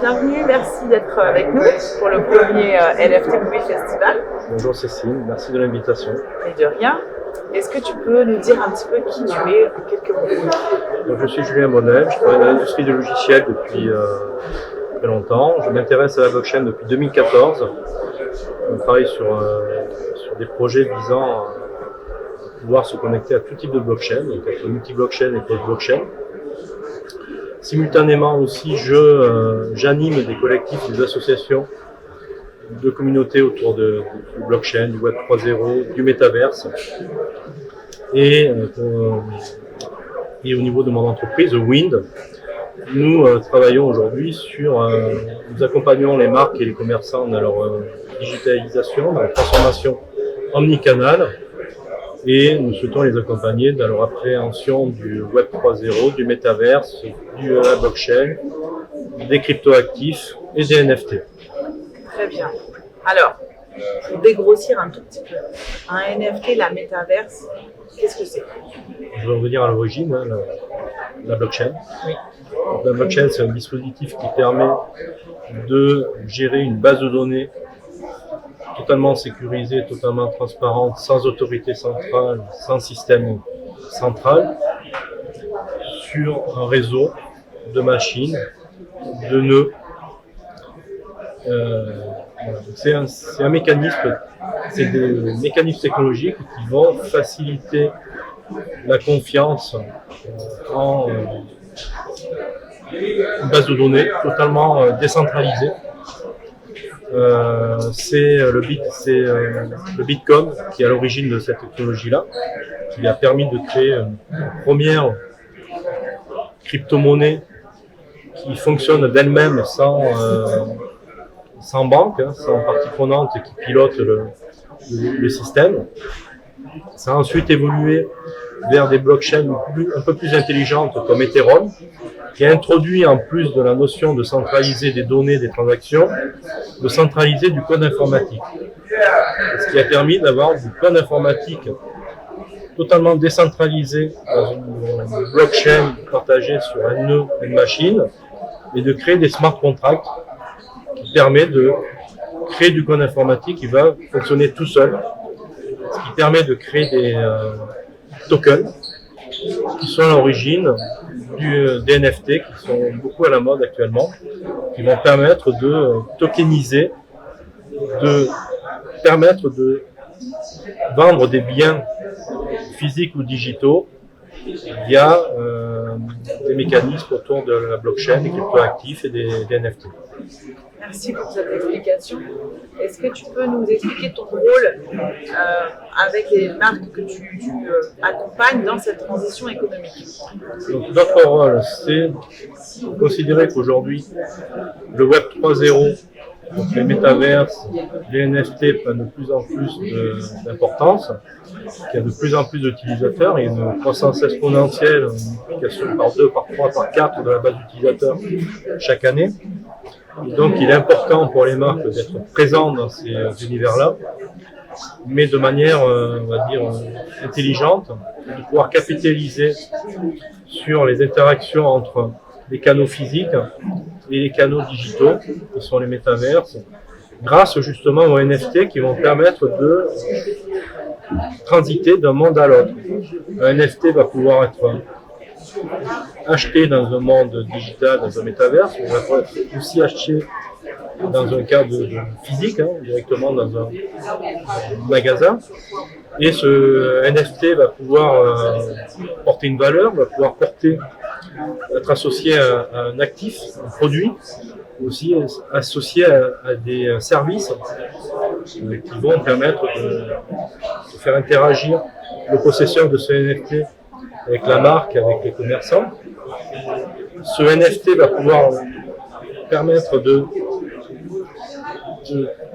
bienvenue, merci d'être avec nous pour le premier NFT Movie Festival. Bonjour Cécile, merci de l'invitation. Et de rien. Est-ce que tu peux nous dire un petit peu qui tu es en quelques mots? Donc, je suis Julien Bonnet, je travaille dans l'industrie du logiciel depuis très longtemps. Je m'intéresse à la blockchain depuis 2014. On travaille sur des projets visant à pouvoir se connecter à tout type de blockchain, donc être multi-blockchain et post-blockchain. Simultanément aussi, j'anime des collectifs, des associations de communautés autour du blockchain, du Web 3.0, du métaverse. Et au niveau de mon entreprise, Wind, nous travaillons aujourd'hui nous accompagnons les marques et les commerçants dans leur digitalisation, dans leur transformation omnicanal, et nous souhaitons les accompagner dans leur appréhension du Web 3.0, du métaverse, de la blockchain, des cryptoactifs et des NFT. Très bien. Alors, pour dégrossir un tout petit peu, un NFT, la métaverse, qu'est-ce que c'est? Je vais revenir à l'origine, la blockchain. Oui. Donc, la blockchain, c'est un dispositif qui permet de gérer une base de données totalement sécurisée, totalement transparente, sans autorité centrale, sans système central, sur un réseau de machines, de nœuds. Voilà. C'est un mécanisme, c'est des mécanismes technologiques qui vont faciliter la confiance en une base de données totalement décentralisée. C'est le Bitcoin qui est à l'origine de cette technologie-là, qui a permis de créer une première crypto-monnaie qui fonctionne d'elle-même sans banque, sans partie prenante qui pilote le système. Ça a ensuite évolué vers des blockchains un peu plus intelligentes comme Ethereum, qui a introduit, en plus de la notion de centraliser des données, des transactions, de centraliser du code informatique. Ce qui a permis d'avoir du code informatique totalement décentralisé dans une blockchain partagée sur un nœud, une machine, et de créer des smart contracts qui permet de créer du code informatique qui va fonctionner tout seul, ce qui permet de créer des tokens qui sont à l'origine des NFT, qui sont beaucoup à la mode actuellement, qui vont permettre de tokeniser, de permettre de vendre des biens physiques ou digitaux via des mécanismes autour de la blockchain, des cryptoactifs et des NFT. Merci pour cette explication. Est-ce que tu peux nous expliquer ton rôle avec les marques que tu accompagnes dans cette transition économique? Donc, notre rôle, c'est de considérer qu'aujourd'hui, le Web 3.0, donc les métaverses, les NFT prennent de plus en plus d'importance, qu'il y a de plus en plus d'utilisateurs, il y a une croissance exponentielle, une multiplication par 2, par 3, par 4 de la base d'utilisateurs chaque année. Et donc il est important pour les marques d'être présents dans ces univers-là, mais de manière, on va dire, intelligente, de pouvoir capitaliser sur les interactions entre les canaux physiques et les canaux digitaux, qui sont les métaverses, grâce justement aux NFT qui vont permettre de transiter d'un monde à l'autre. Un NFT va pouvoir être acheté dans un monde digital, dans un métaverse, on va aussi acheter dans un cadre physique, directement dans un magasin. Et ce NFT va pouvoir porter une valeur, va pouvoir être associé à un actif, un produit, aussi associé à des services qui vont permettre de faire interagir le possesseur de ce NFT avec la marque, avec les commerçants. Ce NFT va pouvoir permettre de